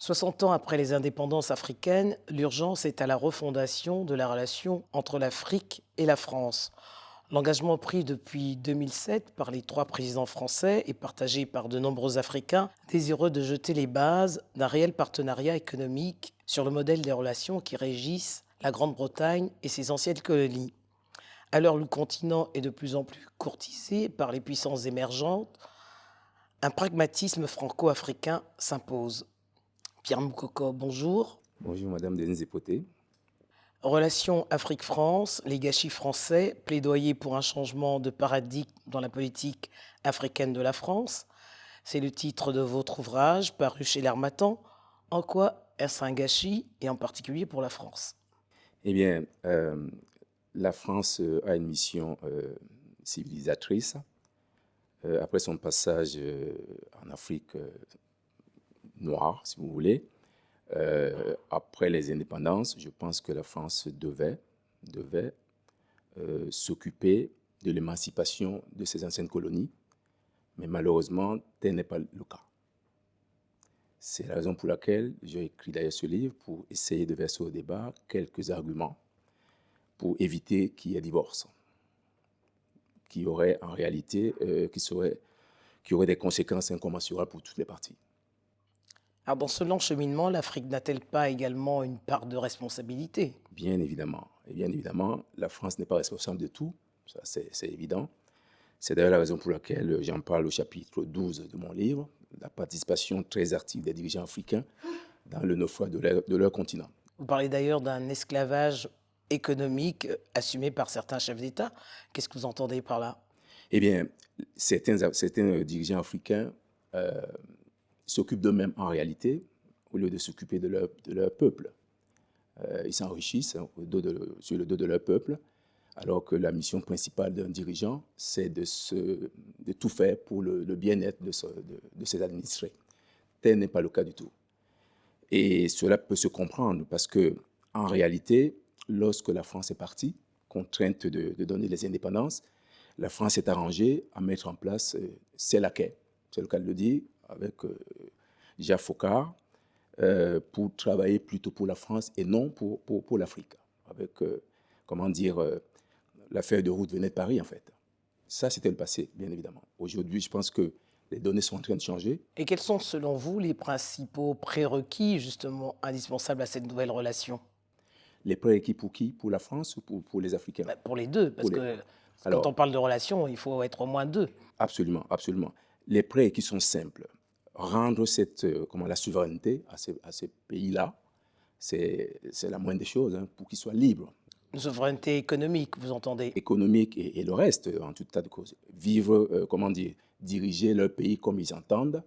60 ans après les indépendances africaines, l'urgence est à la refondation de la relation entre l'Afrique et la France. L'engagement pris depuis 2007 par les trois présidents français est partagé par de nombreux Africains désireux de jeter les bases d'un réel partenariat économique sur le modèle des relations qui régissent la Grande-Bretagne et ses anciennes colonies. À l'heure où le continent est de plus en plus courtisé par les puissances émergentes, un pragmatisme franco-africain s'impose. Pierre Moukoko, bonjour. Bonjour Madame Denise Epoté. Relations Afrique-France, les gâchis français, plaidoyer pour un changement de paradigme dans la politique africaine de la France. C'est le titre de votre ouvrage paru chez l'Harmattan. En quoi est-ce un gâchis et en particulier pour la France? Eh bien, la France a une mission civilisatrice. Après son passage en Afrique noire, si vous voulez, après les indépendances, je pense que la France devait s'occuper de l'émancipation de ses anciennes colonies, mais malheureusement, tel n'est pas le cas. C'est la raison pour laquelle j'ai écrit d'ailleurs ce livre, pour essayer de verser au débat quelques arguments pour éviter qu'il y ait divorce, qui aurait en réalité, qui aurait des conséquences incommensurables pour toutes les parties. Alors dans ce long cheminement, l'Afrique n'a-t-elle pas également une part de responsabilité? Bien évidemment, et bien évidemment, la France n'est pas responsable de tout, ça c'est évident. C'est d'ailleurs la raison pour laquelle j'en parle au chapitre 12 de mon livre, la participation très active des dirigeants africains dans le naufrage de leur continent. Vous parlez d'ailleurs d'un esclavage économique assumé par certains chefs d'État. Qu'est-ce que vous entendez par là? Eh bien, certains dirigeants africains s'occupent d'eux-mêmes en réalité, au lieu de s'occuper de leur peuple. Ils s'enrichissent sur le dos de leur peuple, alors que la mission principale d'un dirigeant, c'est de tout faire pour le bien-être de ses administrés. Tel n'est pas le cas du tout. Et cela peut se comprendre parce que, en réalité, lorsque la France est partie, contrainte de donner les indépendances, la France s'est arrangée à mettre en place ses laquais, c'est le cas de le dire, avec Jacques Foccart, pour travailler plutôt pour la France et non pour l'Afrique. Avec, la feuille de route venait de Paris, en fait. Ça, c'était le passé, bien évidemment. Aujourd'hui, je pense que les données sont en train de changer. Et quels sont, selon vous, les principaux prérequis, justement, indispensables à cette nouvelle relation? Les prérequis pour qui? Pour la France ou pour les Africains? Pour les deux, parce Pour les... que quand on Alors, parle de relation, il faut être au moins deux. absolument, absolument. Les prérequis sont simples. Rendre la souveraineté à ces pays-là, c'est la moindre des choses, pour qu'ils soient libres. Une souveraineté économique, vous entendez? Économique et le reste, en tout tas de causes. Vivre, diriger leur pays comme ils entendent,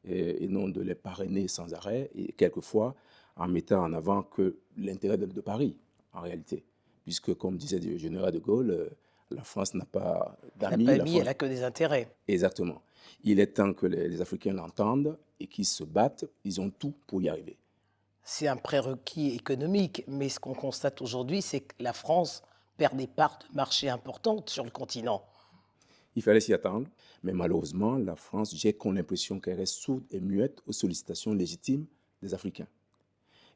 et non de les parrainer sans arrêt, et quelquefois en mettant en avant que l'intérêt de Paris, en réalité. Puisque, comme disait le général de Gaulle, la France n'a pas Elle n'a d'amis. pas mis, elle a que des intérêts. Exactement. Il est temps que les Africains l'entendent et qu'ils se battent. Ils ont tout pour y arriver. C'est un prérequis économique, mais ce qu'on constate aujourd'hui, c'est que la France perd des parts de marché importantes sur le continent. Il fallait s'y attendre, mais malheureusement, la France, j'ai comme l'impression qu'elle reste sourde et muette aux sollicitations légitimes des Africains.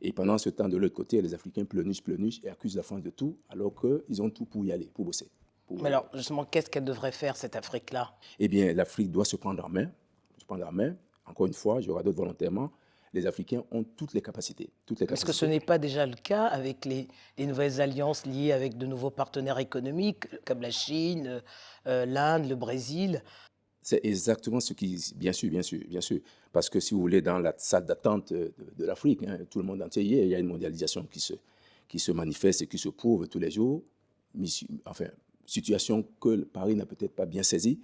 Et pendant ce temps, de l'autre côté, les Africains pleurnichent et accusent la France de tout, alors qu'ils ont tout pour y aller, pour bosser. Mais alors, justement, qu'est-ce qu'elle devrait faire, cette Afrique-là? Eh bien, l'Afrique doit se prendre en main. Encore une fois, je radote volontairement, les Africains ont toutes les capacités. Est-ce que ce n'est pas déjà le cas avec les nouvelles alliances liées avec de nouveaux partenaires économiques, comme la Chine, l'Inde, le Brésil? C'est exactement ce qui... Bien sûr, bien sûr, bien sûr. Parce que si vous voulez, dans la salle d'attente de l'Afrique, tout le monde entier, il y a une mondialisation qui se manifeste et qui se prouve tous les jours. Enfin, situation que Paris n'a peut-être pas bien saisie.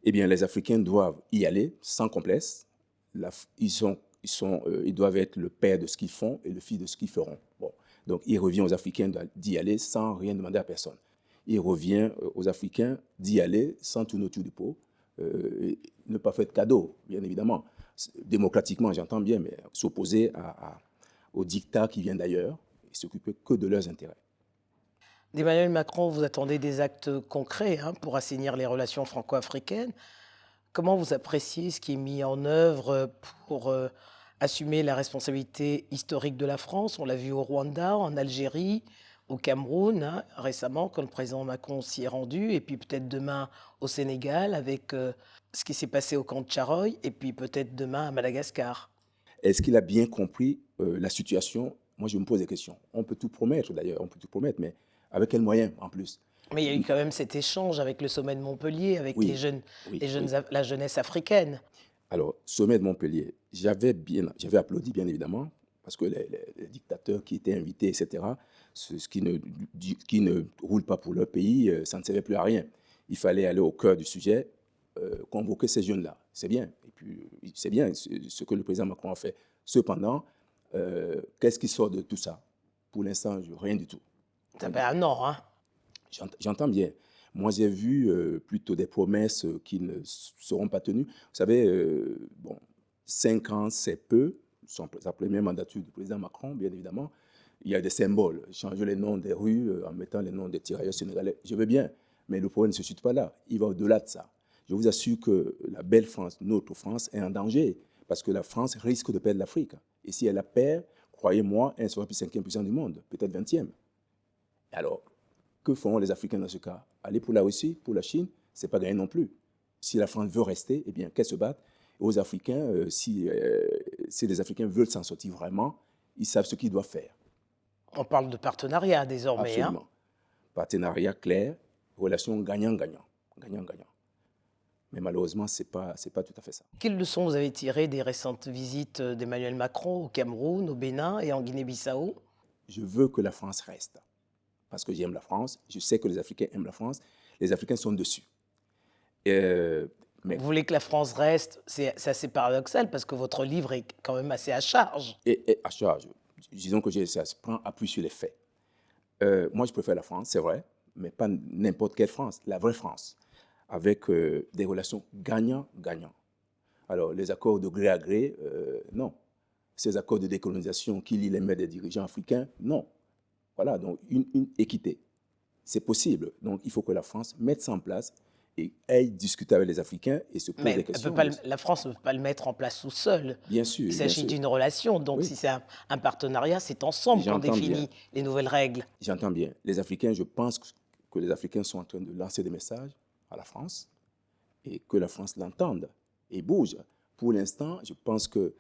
Eh bien, les Africains doivent y aller sans complexe. Ils doivent être le père de ce qu'ils font et le fils de ce qu'ils feront. Bon. Donc, il revient aux Africains d'y aller sans rien demander à personne. Il revient aux Africains d'y aller sans tourner autour du pot. Ne pas faire de cadeaux, bien évidemment. Démocratiquement, j'entends bien, mais s'opposer aux dictats qui viennent d'ailleurs et s'occuper que de leurs intérêts. D'Emmanuel Macron, vous attendez des actes concrets pour assainir les relations franco-africaines. Comment vous appréciez ce qui est mis en œuvre pour assumer la responsabilité historique de la France. On l'a vu au Rwanda, en Algérie, au Cameroun, hein, récemment, quand le président Macron s'y est rendu, et puis peut-être demain au Sénégal avec ce qui s'est passé au camp de Charoy, et puis peut-être demain à Madagascar. Est-ce qu'il a bien compris la situation? Moi, je me pose des questions. On peut tout promettre, d'ailleurs, on peut tout promettre, mais avec quels moyens en plus? Mais il y a eu quand même cet échange avec le sommet de Montpellier, avec Oui, oui, oui. la jeunesse africaine. Alors, sommet de Montpellier, j'avais applaudi, bien évidemment, parce que les dictateurs qui étaient invités, etc., ce qui ne roule pas pour leur pays, ça ne servait plus à rien. Il fallait aller au cœur du sujet, convoquer ces jeunes-là. C'est bien. Et puis, c'est bien ce que le président Macron a fait. Cependant, qu'est-ce qui sort de tout ça? Pour l'instant, rien du tout. Ça Rien fait du tout. un an, hein. J'entends bien. Moi, j'ai vu plutôt des promesses qui ne seront pas tenues. Vous savez, bon, 5 ans, c'est peu. Sa première mandature du président Macron, bien évidemment. Il y a des symboles. Changer les noms des rues en mettant les noms des tirailleurs sénégalais, je veux bien. Mais le problème ne se situe pas là. Il va au-delà de ça. Je vous assure que la belle France, notre France, est en danger. Parce que la France risque de perdre l'Afrique. Et si elle la perd, croyez-moi, elle sera plus 5e puissance du monde, peut-être 20e. Alors, que feront les Africains dans ce cas? Aller pour la Russie, pour la Chine, c'est pas gagné non plus. Si la France veut rester, eh bien, qu'elle se batte. Et aux Africains, si les Africains veulent s'en sortir vraiment, ils savent ce qu'ils doivent faire. On parle de partenariat désormais, hein. Absolument. Partenariat clair, relation gagnant-gagnant. Gagnant-gagnant. Mais malheureusement, c'est pas tout à fait ça. Quelles leçons vous avez tirées des récentes visites d'Emmanuel Macron au Cameroun, au Bénin et en Guinée-Bissau? Je veux que la France reste. Parce que j'aime la France. Je sais que les Africains aiment la France. Les Africains sont dessus. Mais Vous voulez que la France reste, c'est assez paradoxal parce que votre livre est quand même assez à charge. et à charge, disons que ça se prend appui sur les faits. Moi, je préfère la France, c'est vrai, mais pas n'importe quelle France, la vraie France, avec des relations gagnant-gagnant. Alors, les accords de gré à gré, non. Ces accords de décolonisation qui lient les mains des dirigeants africains, non. Voilà, donc une équité. C'est possible. Donc, il faut que la France mette ça en place et aille discuter avec les Africains et se pose Mais des questions. la France ne peut pas le mettre en place tout seul. Bien sûr, Il bien s'agit sûr. d'une relation. Donc, Oui, si c'est un partenariat, c'est ensemble qu'on j'entends bien. définit les nouvelles règles. J'entends bien. Les Africains, je pense que les Africains sont en train de lancer des messages à la France et que la France l'entende et bouge. Pour l'instant, je pense que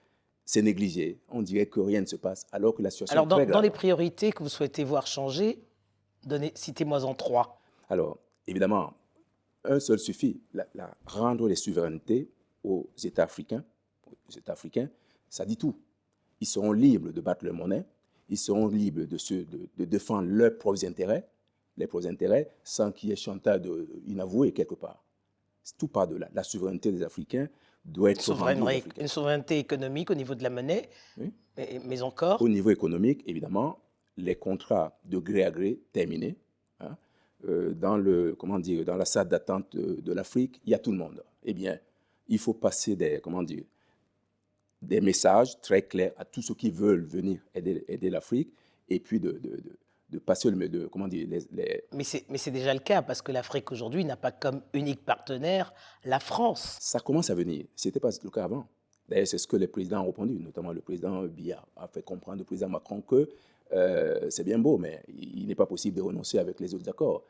c'est négligé. On dirait que rien ne se passe alors que la situation Alors, est très dans les grave. priorités que vous souhaitez voir changer, citez-moi en 3. Alors, évidemment, un seul suffit, rendre les souverainetés aux États africains. Aux États africains, ça dit tout. Ils seront libres de battre leur monnaie, ils seront libres de défendre leurs propres intérêts, les propres intérêts, sans qu'il y ait chantage inavoué quelque part. Tout part de là. La souveraineté des Africains doit être rendue aux Africains. Une souveraineté économique au niveau de la monnaie, Oui. mais encore. Au niveau économique, évidemment, les contrats de gré à gré terminés. Hein, dans la salle d'attente de l'Afrique, il y a tout le monde. Eh bien, il faut passer des messages très clairs à tous ceux qui veulent venir aider l'Afrique et puis de passer Mais c'est déjà le cas parce que l'Afrique aujourd'hui n'a pas comme unique partenaire la France. Ça commence à venir. Ce n'était pas le cas avant. D'ailleurs, c'est ce que les présidents ont répondu, notamment le président Biya a fait comprendre au président Macron que c'est bien beau, mais il n'est pas possible de renoncer avec les autres accords.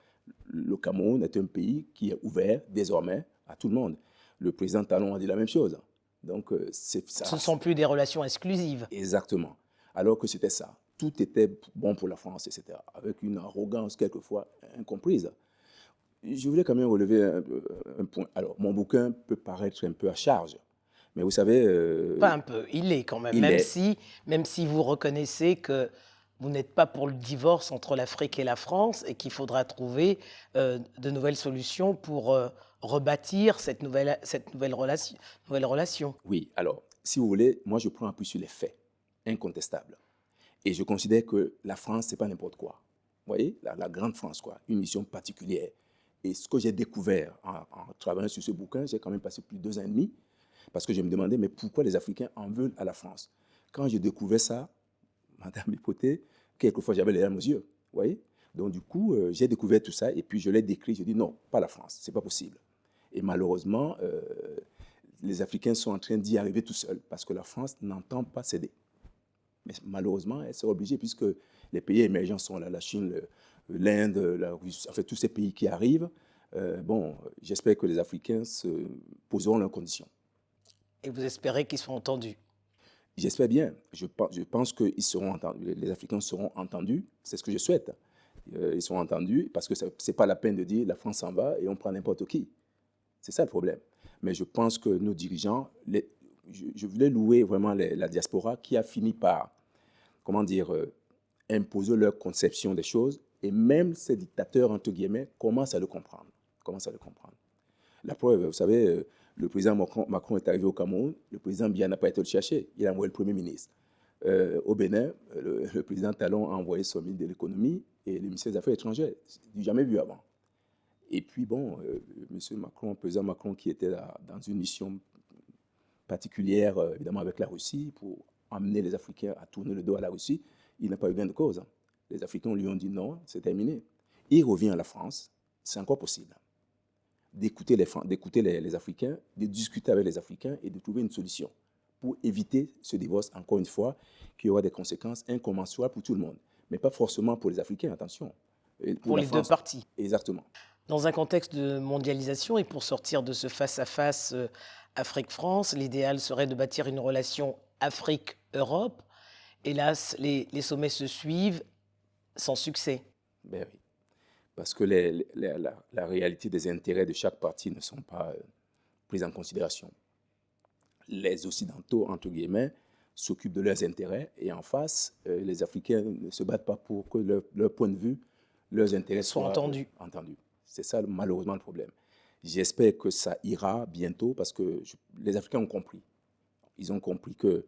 Le Cameroun est un pays qui est ouvert désormais à tout le monde. Le président Talon a dit la même chose. Donc, c'est ça. Ce ne sont plus des relations exclusives. Exactement. Alors que c'était ça. Tout était bon pour la France, etc. Avec une arrogance quelquefois incomprise. Je voulais quand même relever un point. Alors, mon bouquin peut paraître un peu à charge, mais vous savez... Pas un peu, il est quand même, même si vous reconnaissez que vous n'êtes pas pour le divorce entre l'Afrique et la France et qu'il faudra trouver de nouvelles solutions pour rebâtir cette nouvelle relation. Oui, alors, si vous voulez, moi je prends appui sur les faits, incontestables. Et je considère que la France, ce n'est pas n'importe quoi. Vous voyez, la grande France, quoi, une mission particulière. Et ce que j'ai découvert en travaillant sur ce bouquin, j'ai quand même passé plus de 2 ans et demi, parce que je me demandais, mais pourquoi les Africains en veulent à la France? Quand j'ai découvert ça, Madame Hipothé, quelquefois j'avais les larmes aux yeux. Vous voyez? Donc du coup, j'ai découvert tout ça, et puis je l'ai décrit, je dis non, pas la France, c'est pas possible. Et malheureusement, les Africains sont en train d'y arriver tout seuls parce que la France n'entend pas céder. Mais malheureusement, elle sera obligée puisque les pays émergents sont là, la Chine, l'Inde, la Russie, en fait, tous ces pays qui arrivent. Bon, j'espère que les Africains se poseront leurs conditions. Et vous espérez qu'ils seront entendus? J'espère bien. Je pense que ils seront entendus, les Africains seront entendus. C'est ce que je souhaite. Ils seront entendus parce que ce n'est pas la peine de dire la France s'en va et on prend n'importe qui. C'est ça le problème. Mais je pense que nos dirigeants, je voulais louer vraiment la diaspora qui a fini par, comment dire, imposer leur conception des choses. Et même ces dictateurs, entre guillemets, commencent à le comprendre. La preuve, vous savez, le président Macron est arrivé au Cameroun, le président Biya n'a pas été le chercher, il a envoyé le Premier ministre. Au Bénin, le président Talon a envoyé son ministre de l'économie et le ministère des Affaires étrangères, du jamais vu avant. Et puis bon, monsieur Macron, le président Macron qui était là, dans une mission particulière, évidemment avec la Russie, pour amener les Africains à tourner le dos à la Russie, il n'a pas eu gain de cause. Les Africains lui ont dit non, c'est terminé. Il revient à la France, c'est encore possible d'écouter les Africains, de discuter avec les Africains et de trouver une solution pour éviter ce divorce, encore une fois, qui aura des conséquences incommensurables pour tout le monde. Mais pas forcément pour les Africains, attention. Pour les deux parties. Exactement. Dans un contexte de mondialisation et pour sortir de ce face-à-face Afrique-France, l'idéal serait de bâtir une relation Afrique-Europe. Hélas, les sommets se suivent sans succès. Ben oui. Parce que la réalité des intérêts de chaque partie ne sont pas prises en considération. Les Occidentaux, entre guillemets, s'occupent de leurs intérêts et en face, les Africains ne se battent pas pour que leur point de vue, leurs intérêts soient entendus. C'est ça malheureusement le problème. J'espère que ça ira bientôt parce que les Africains ont compris. Ils ont compris que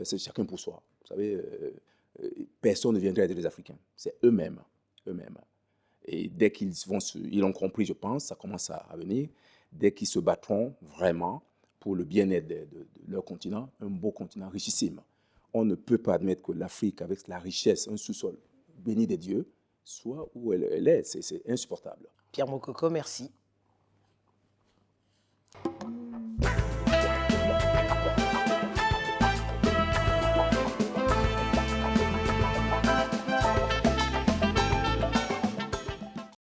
c'est chacun pour soi. Vous savez, personne ne viendrait aider les Africains. C'est eux-mêmes. Et dès qu'ils l'ont compris, je pense, ça commence à venir, dès qu'ils se battront vraiment pour le bien-être de leur continent, un beau continent richissime. On ne peut pas admettre que l'Afrique, avec la richesse, un sous-sol béni des dieux, soit où elle est. C'est insupportable. Pierre Mokoko, merci.